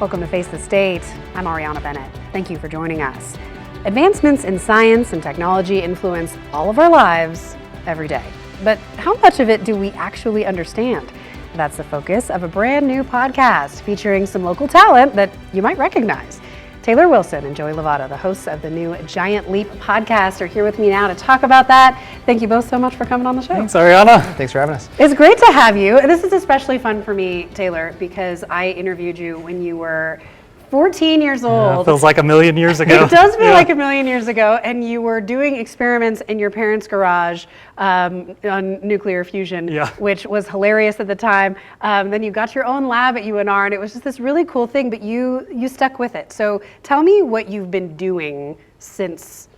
Welcome to Face the State. I'm Arianna Bennett. Thank you for joining us. Advancements in science and technology influence all of our lives every day. But how much of it do we actually understand? That's the focus of a brand new podcast featuring some local talent that you might recognize. Taylor Wilson and Joey Lovato, the hosts of the new Giant Leap podcast, are here with me now to talk about that. Thank you both so much for coming on the show. Thanks, Arianna. Thanks for having us. It's great to have you. This is especially fun for me, Taylor, because I interviewed you when you were 14 years old. Yeah, feels like a million years ago. It does feel like a million years ago, and you were doing experiments in your parents' garage on nuclear fusion, which was hilarious at the time. Then you got your own lab at UNR, and it was just this really cool thing, but you stuck with it. So tell me what you've been doing since,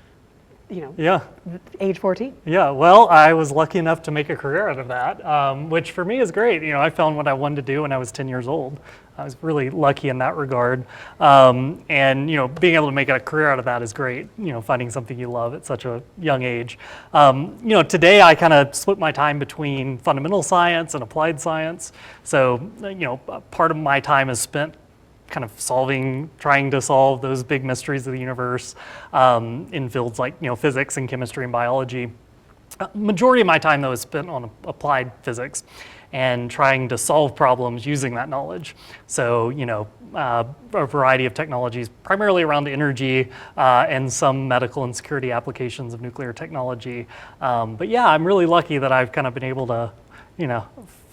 age 14. Yeah, well, I was lucky enough to make a career out of that, which for me is great. I found what I wanted to do when I was 10 years old. I was really lucky in that regard. And, being able to make a career out of that is great, finding something you love at such a young age. Today I kind of split my time between fundamental science and applied science. So, part of my time is spent kind of trying to solve those big mysteries of the universe in fields like, physics and chemistry and biology. Majority of my time, though, is spent on applied physics and trying to solve problems using that knowledge. So, a variety of technologies, primarily around energy and some medical and security applications of nuclear technology. But yeah, I'm really lucky that I've kind of been able to,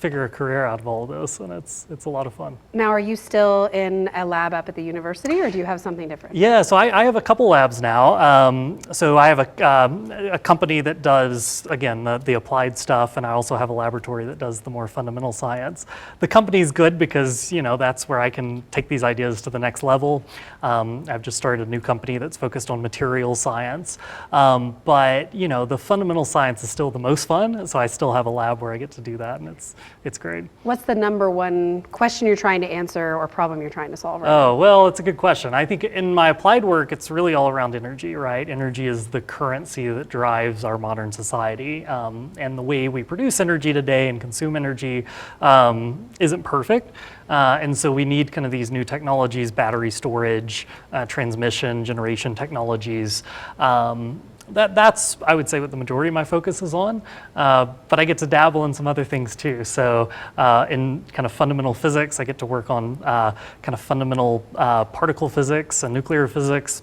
figure a career out of all of this, and it's a lot of fun. Now, are you still in a lab up at the university, or do you have something different? Yeah, so I have a couple labs now. So I have a company that does, again, the applied stuff, and I also have a laboratory that does the more fundamental science. The company's good because, that's where I can take these ideas to the next level. I've just started a new company that's focused on material science. But, the fundamental science is still the most fun, so I still have a lab where I get to do that, and it's great. What's the number one question you're trying to answer or problem you're trying to solve right now? Well, it's a good question. I think in my applied work, it's really all around energy, right? Energy is the currency that drives our modern society. And the way we produce energy today and consume energy isn't perfect. And so we need kind of these new technologies, battery storage, transmission, generation technologies. That's, I would say, what the majority of my focus is on, but I get to dabble in some other things too. So in kind of fundamental physics, I get to work on kind of fundamental particle physics and nuclear physics,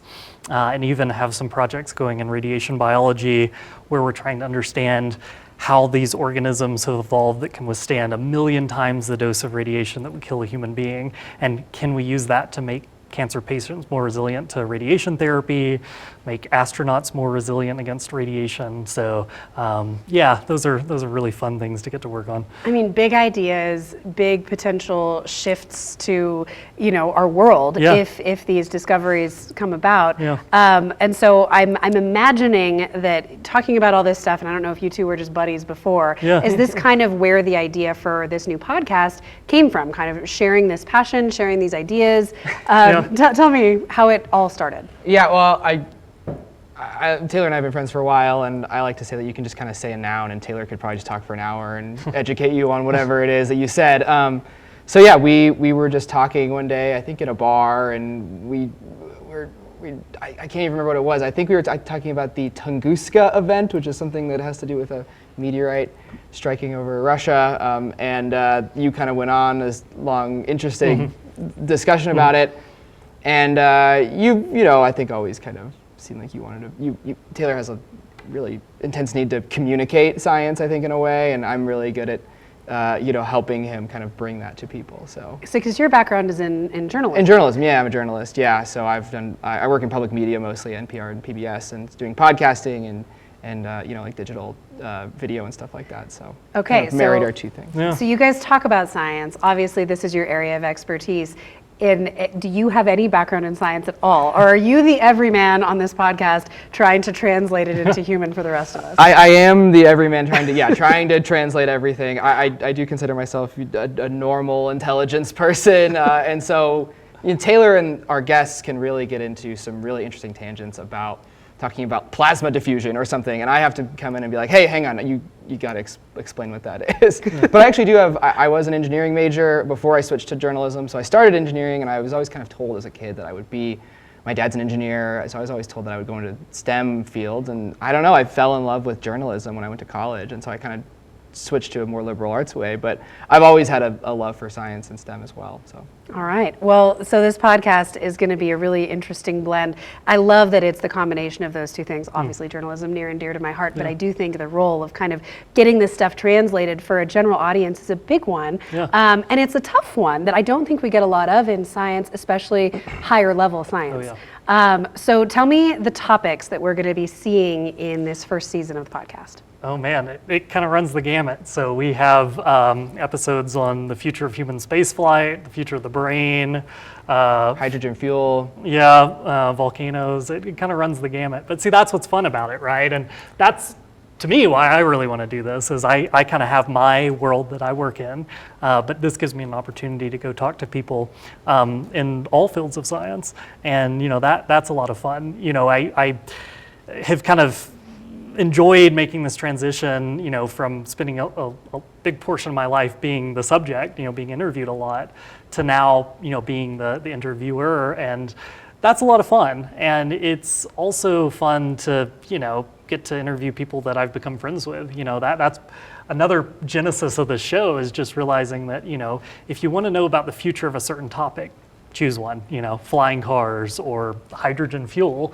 and even have some projects going in radiation biology where we're trying to understand how these organisms have evolved that can withstand 1 million times the dose of radiation that would kill a human being, and can we use that to make cancer patients more resilient to radiation therapy, make astronauts more resilient against radiation. So yeah, those are really fun things to get to work on. I mean, big ideas, big potential shifts to our world if these discoveries come about. And so I'm imagining that talking about all this stuff, and I don't know if you two were just buddies before, is this kind of where the idea for this new podcast came from? Kind of sharing this passion, sharing these ideas. Tell me how it all started. Yeah, well, Taylor and I have been friends for a while, and I like to say that you can just kind of say a noun, and Taylor could probably just talk for an hour and educate you on whatever it is that you said. So yeah, we were just talking one day, I think in a bar, and I can't even remember what it was. I think we were talking about the Tunguska event, which is something that has to do with a meteorite striking over Russia, and you kind of went on this long, interesting discussion about it. And I think always kind of seemed like you wanted to. Taylor has a really intense need to communicate science, I think, in a way, and I'm really good at, helping him kind of bring that to people. So because your background is in journalism. In journalism, yeah, I'm a journalist. Yeah, so I work in public media mostly, NPR and PBS, and doing podcasting and like digital video and stuff like that. So okay, kind of married our two things. Yeah. So you guys talk about science. Obviously, this is your area of expertise. Do you have any background in science at all? Or are you the everyman on this podcast trying to translate it into human for the rest of us? I am the everyman trying to translate everything. I do consider myself a normal intelligence person. And so Taylor and our guests can really get into some really interesting tangents about talking about plasma diffusion or something, and I have to come in and be like, hey, hang on, you got to explain what that is. But I actually do have, I was an engineering major before I switched to journalism, so I started engineering, and I was always kind of told as a kid that I would be, my dad's an engineer, so I was always told that I would go into STEM fields, and I don't know, I fell in love with journalism when I went to college, and so I kind of switched to a more liberal arts way, but I've always had a love for science and STEM as well. So. All right. Well, so this podcast is going to be a really interesting blend. I love that it's the combination of those two things. Obviously, journalism near and dear to my heart, but I do think the role of kind of getting this stuff translated for a general audience is a big one. Yeah. And it's a tough one that I don't think we get a lot of in science, especially higher level science. Oh, yeah. So tell me the topics that we're going to be seeing in this first season of the podcast. Oh man, it kind of runs the gamut. So we have episodes on the future of human spaceflight, the future of the brain, Hydrogen fuel. yeah, volcanoes. It kind of runs the gamut. But see, that's what's fun about it, right? And that's, to me, why I really want to do this is I kind of have my world that I work in, but this gives me an opportunity to go talk to people in all fields of science, and that's a lot of fun. I have kind of enjoyed making this transition, from spending a big portion of my life being the subject, being interviewed a lot, to now, being the interviewer, and that's a lot of fun. And it's also fun to, get to interview people that I've become friends with. That's another genesis of the show, is just realizing that, if you want to know about the future of a certain topic, choose one, flying cars or hydrogen fuel,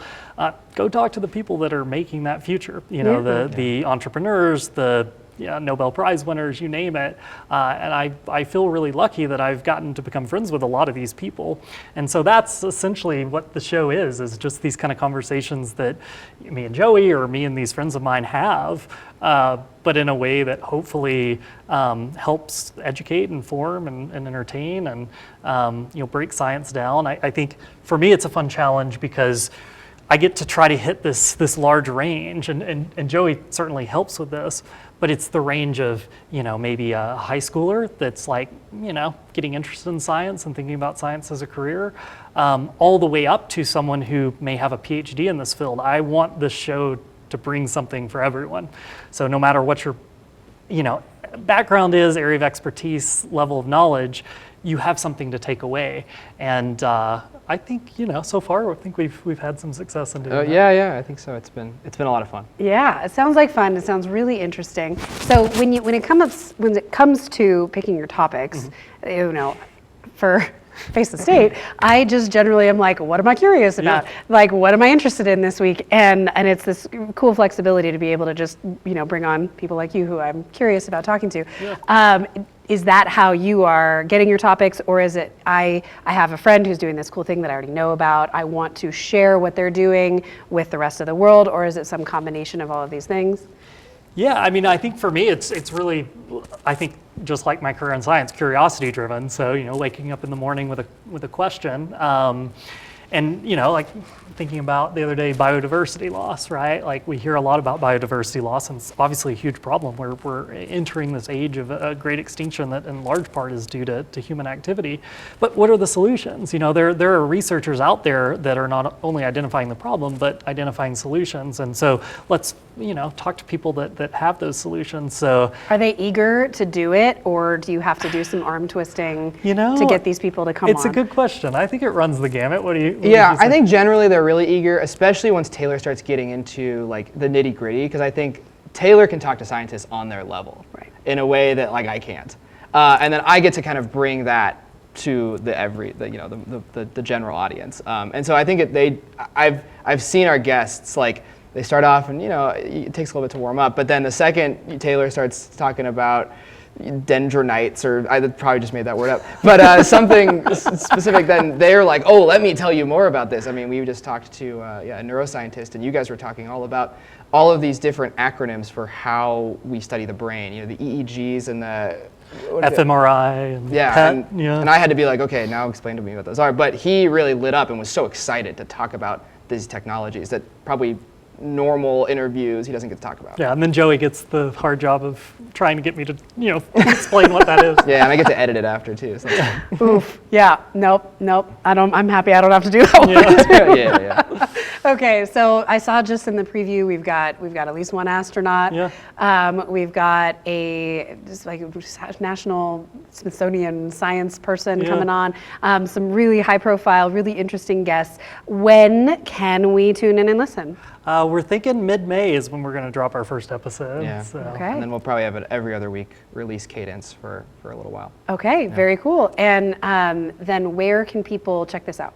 go talk to the people that are making that future, the entrepreneurs, the Nobel Prize winners, you name it. And I feel really lucky that I've gotten to become friends with a lot of these people. And so that's essentially what the show is just these kind of conversations that me and Joey or me and these friends of mine have, but in a way that hopefully helps educate, inform, and entertain, and break science down. I think for me it's a fun challenge because I get to try to hit this large range, and Joey certainly helps with this, but it's the range of, maybe a high schooler that's like, getting interested in science and thinking about science as a career, all the way up to someone who may have a PhD in this field. I want this show to bring something for everyone. So no matter what your, background is, area of expertise, level of knowledge, you have something to take away. And I think, so far, I think we've had some success in doing that. Yeah, I think so. It's been a lot of fun. Yeah, it sounds like fun. It sounds really interesting. So when it comes to picking your topics, for Face the State, I just generally am like, what am I curious about? Yeah. Like, what am I interested in this week? And it's this cool flexibility to be able to just, bring on people like you who I'm curious about talking to. Yeah. Is that how you are getting your topics, or is it, I have a friend who's doing this cool thing that I already know about, I want to share what they're doing with the rest of the world, or is it some combination of all of these things? Yeah, I think for me, it's really, I think just like my career in science, curiosity driven. So, waking up in the morning with a question, and, like thinking about the other day, biodiversity loss, right? Like we hear a lot about biodiversity loss, and it's obviously a huge problem. We're entering this age of a great extinction that in large part is due to human activity. But what are the solutions? There are researchers out there that are not only identifying the problem, but identifying solutions. And so let's, talk to people that have those solutions. So are they eager to do it, or do you have to do some arm twisting to get these people to come on? It's a good question. I think it runs the gamut. What do you I think generally they're really eager, especially once Taylor starts getting into like the nitty gritty, because I think Taylor can talk to scientists on their level, right, in a way that like I can't, and then I get to kind of bring that to the general audience, and so I think I've seen our guests, like they start off and it takes a little bit to warm up, but then the second Taylor starts talking about dendronites, or I probably just made that word up, but something specific, then they're like, oh, let me tell you more about this. We just talked to a neuroscientist, and you guys were talking all about all of these different acronyms for how we study the brain, the EEGs and the fMRI and PET. And I had to be like, okay, now explain to me what those are. But he really lit up and was so excited to talk about these technologies that probably normal interviews he doesn't get to talk about. Yeah, and then Joey gets the hard job of trying to get me to, explain what that is. Yeah, and I get to edit it after too. So. Oof. Yeah. Nope. I'm happy I don't have to do that one. Yeah. Okay, so I saw just in the preview we've got at least one astronaut. Yeah. We've got a just like National Smithsonian science person coming on. Some really high profile, really interesting guests. When can we tune in and listen? We're thinking mid-May is when we're going to drop our first episode. Yeah. So. Okay. And then we'll probably have an every other week release cadence for a little while. Okay, very cool. And then where can people check this out?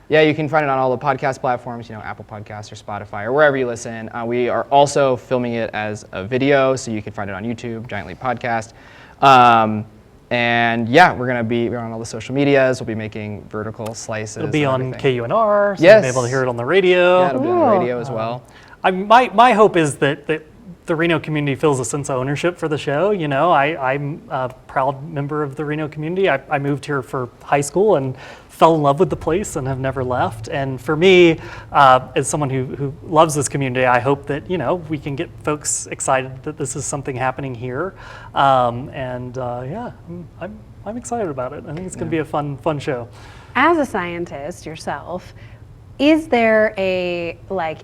Yeah, you can find it on all the podcast platforms, Apple Podcasts or Spotify or wherever you listen. We are also filming it as a video, so you can find it on YouTube, Giant Leap Podcast. And yeah, we're on all the social medias. We'll be making vertical slices. It'll be on everything. KUNR, so Yes. you'll be able to hear it on the radio. Yeah, it'll be on the radio as well. My hope is that the Reno community feels a sense of ownership for the show. I'm a proud member of the Reno community. I moved here for high school and fell in love with the place and have never left. And for me, as someone who loves this community, I hope that we can get folks excited that this is something happening here. I'm excited about it. I think it's going to be a fun show. As a scientist yourself, is there a,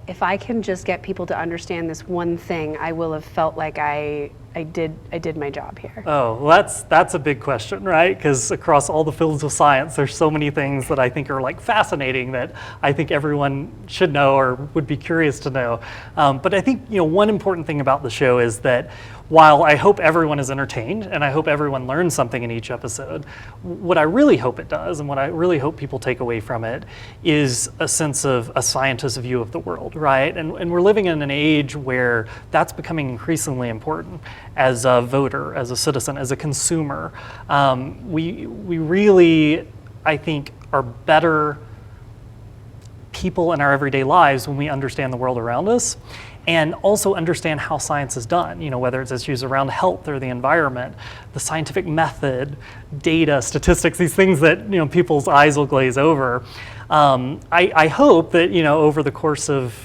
if I can just get people to understand this one thing, I will have felt like I did my job here? Oh, well, that's a big question, right? Because across all the fields of science, there's so many things that I think are fascinating that I think everyone should know or would be curious to know. But I think one important thing about the show is that while I hope everyone is entertained and I hope everyone learns something in each episode, what I really hope it does and what I really hope people take away from it is a sense of a scientist's view of the world, right? And we're living in an age where that's becoming increasingly important as a voter, as a citizen, as a consumer. We really, I think, are better people in our everyday lives when we understand the world around us and also understand how science is done, whether it's issues around health or the environment, the scientific method, data, statistics, these things that people's eyes will glaze over. I hope that over the course of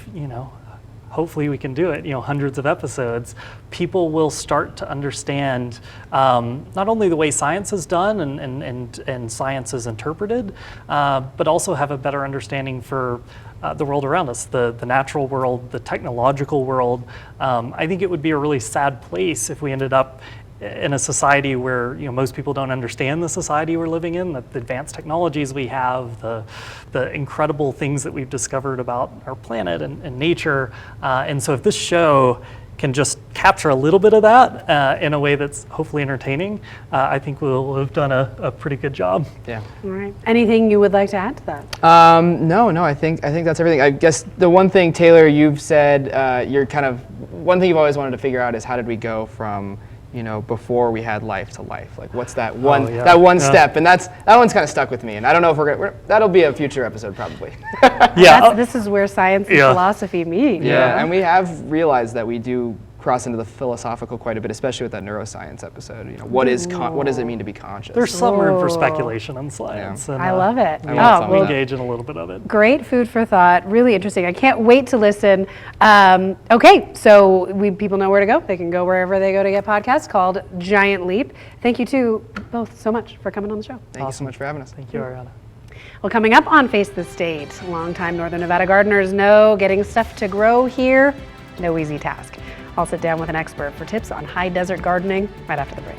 hopefully we can do it, hundreds of episodes, people will start to understand not only the way science is done and science is interpreted, but also have a better understanding for the world around us, the natural world, the technological world. I think it would be a really sad place if we ended up in a society where most people don't understand the society we're living in, the advanced technologies we have, the incredible things that we've discovered about our planet and nature. And so if this show can just capture a little bit of that in a way that's hopefully entertaining, I think we'll have done a pretty good job. Yeah. All right. Anything you would like to add to that? No. I think that's everything. I guess the one thing, Taylor, you've said, one thing you've always wanted to figure out is how did we go from before we had life to life? What's that one step? And that one's kind of stuck with me. And I don't know if that'll be a future episode probably. Yeah. This is where science and philosophy meet. Yeah, and we have realized that we do cross into the philosophical quite a bit, especially with that neuroscience episode. What does it mean to be conscious? There's some room for speculation on science. Yeah. And, I love it. We engage in a little bit of it. Great food for thought. Really interesting. I can't wait to listen. Okay, so people know where to go. They can go wherever they go to get podcasts called Giant Leap. Thank you two both so much for coming on the show. Thank you so much for having us. Thank you, Arianna. Well, coming up on Face the State, longtime Northern Nevada gardeners know getting stuff to grow here, no easy task. I'll sit down with an expert for tips on high desert gardening right after the break.